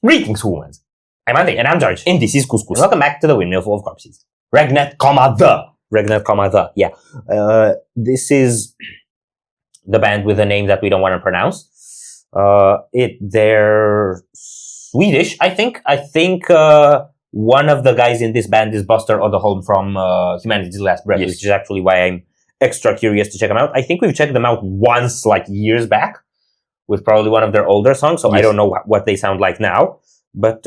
Greetings, humans. I'm Andy. And I'm George. And this is Couscous. And welcome back to the Windmill Full of Corpses. Regnet, the. Yeah. This is the band with a name that we don't want to pronounce. They're Swedish, I think. One of the guys in this band is Buster Odeholm from Humanity's Last Breath, Yes. which is actually why I'm extra curious to check them out. I think we've checked them out once, like years back, with probably one of their older songs, so Yes. I don't know what they sound like now. But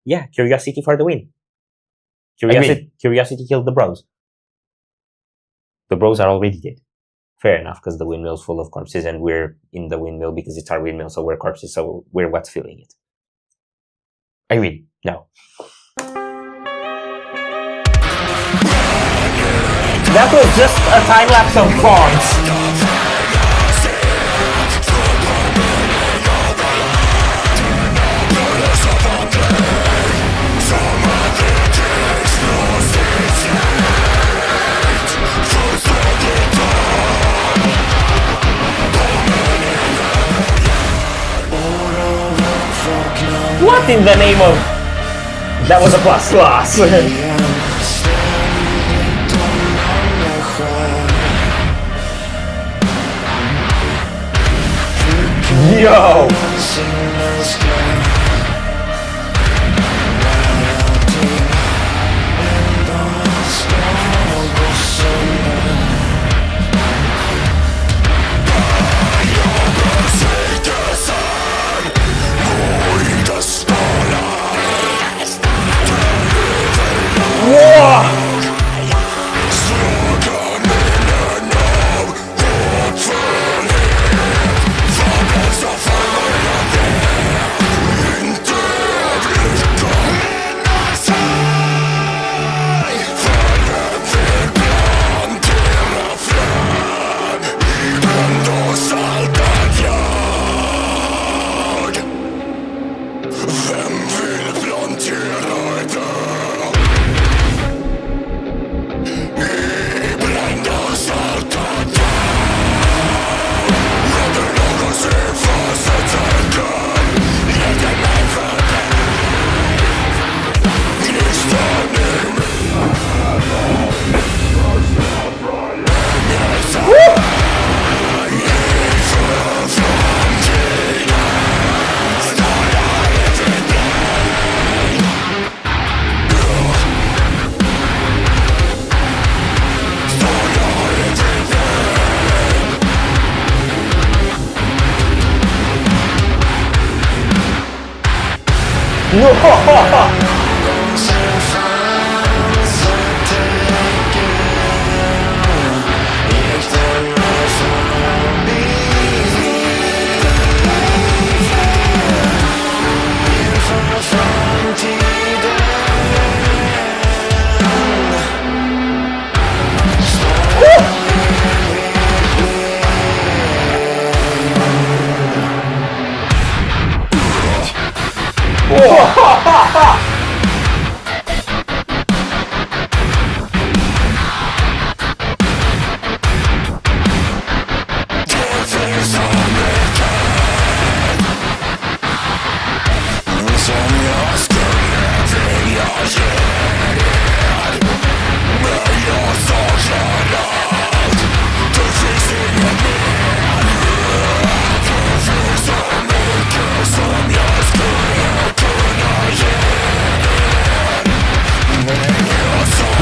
yeah, curiosity for the win. Curiosity killed the bros. The bros are already dead. Fair enough, because the windmill's full of corpses, and we're in the windmill because it's our windmill, so we're corpses, so we're what's filling it. I mean, no. That was just a time-lapse of fonts. What in the name of... That was a plus. Yo! Whoa! No!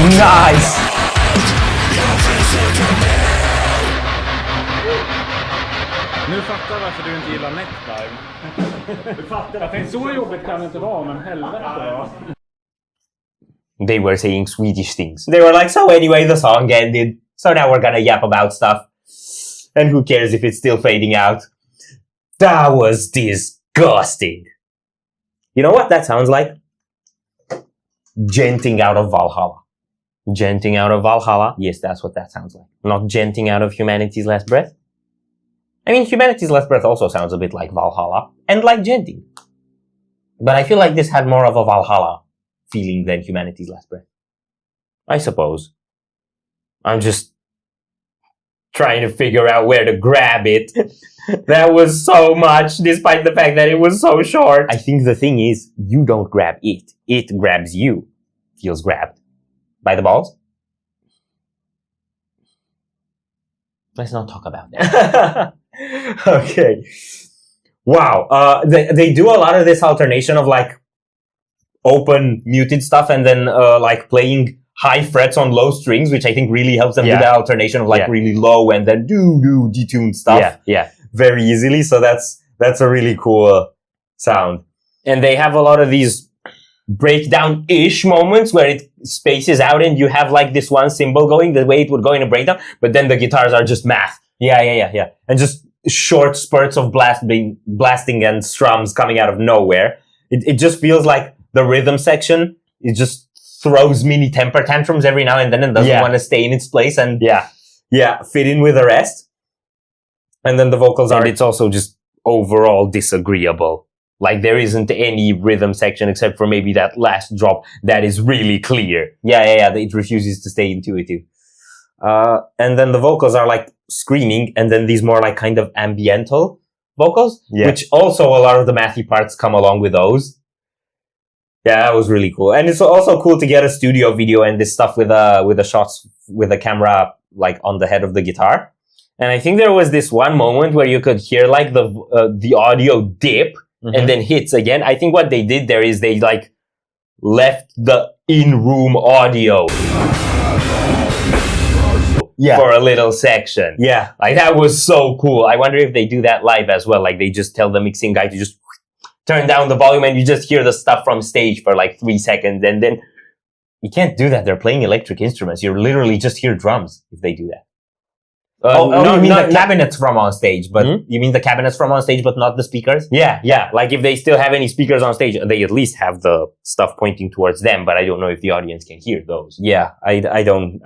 Nice! Nu fattar jag varför du inte gillar Neckdive. Du fattar att det är så jobbigt kan det inte vara, men helvete. They were saying Swedish things. They were like, so anyway, the song ended, so now we're gonna yap about stuff. And who cares if it's still fading out? That was disgusting. You know what that sounds like? Genting out of Valhalla. Genting out of Valhalla? Yes, that's what that sounds like. Not genting out of Humanity's Last Breath? I mean, Humanity's Last Breath also sounds a bit like Valhalla, and like genting. But I feel like this had more of a Valhalla feeling than Humanity's Last Breath. I suppose. I'm just trying to figure out where to grab it. That was so much, despite the fact that it was so short. I think the thing is, you don't grab it. It grabs you. Feels grabbed. By the balls? Let's not talk about that. Okay. Wow. They do a lot of this alternation of like open muted stuff and then like playing high frets on low strings, which I think really helps them do that alternation of like really low and then detuned stuff. Yeah. Very easily. So that's a really cool sound. And they have a lot of these breakdown-ish moments where it spaces out and you have like this one cymbal going the way it would go in a breakdown, but then the guitars are just math. Yeah. And just short spurts of blasting and strums coming out of nowhere. It just feels like the rhythm section, it just throws mini temper tantrums every now and then and doesn't want to stay in its place and fit in with the rest. And then the vocals are... And it's also just overall disagreeable. Like there isn't any rhythm section except for maybe that last drop that is really clear. Yeah. It refuses to stay intuitive. And then the vocals are like screaming and then these more like kind of ambiental vocals, which also a lot of the mathy parts come along with those. Yeah, that was really cool. And it's also cool to get a studio video and this stuff with the shots with the camera like on the head of the guitar. And I think there was this one moment where you could hear like the audio dip and then hits again. I think what they did there is they like left the in-room audio for a little section. Yeah. Like that was so cool. I wonder if they do that live as well. Like they just tell the mixing guy to just turn down the volume and you just hear the stuff from stage for like 3 seconds and then you can't do that. They're playing electric instruments. You literally just hear drums if they do that. No, you mean the cabinets from on stage, but you mean the cabinets from on stage, but not the speakers? Yeah. Like if they still have any speakers on stage, they at least have the stuff pointing towards them, but I don't know if the audience can hear those. Yeah, I don't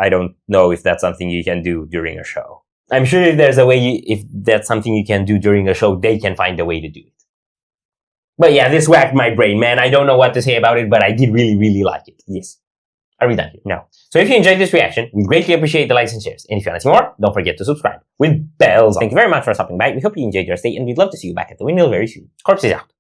know if that's something you can do during a show. I'm sure if there's a way, if that's something you can do during a show, they can find a way to do it. But yeah, this whacked my brain, man. I don't know what to say about it, but I did really, really like it. Yes. Are we done here? No. So if you enjoyed this reaction, we greatly appreciate the likes and shares. And if you want to see more, don't forget to subscribe with bells on. Thank you very much for stopping by. We hope you enjoyed your stay and we'd love to see you back at the Windmill very soon. Corpse is out.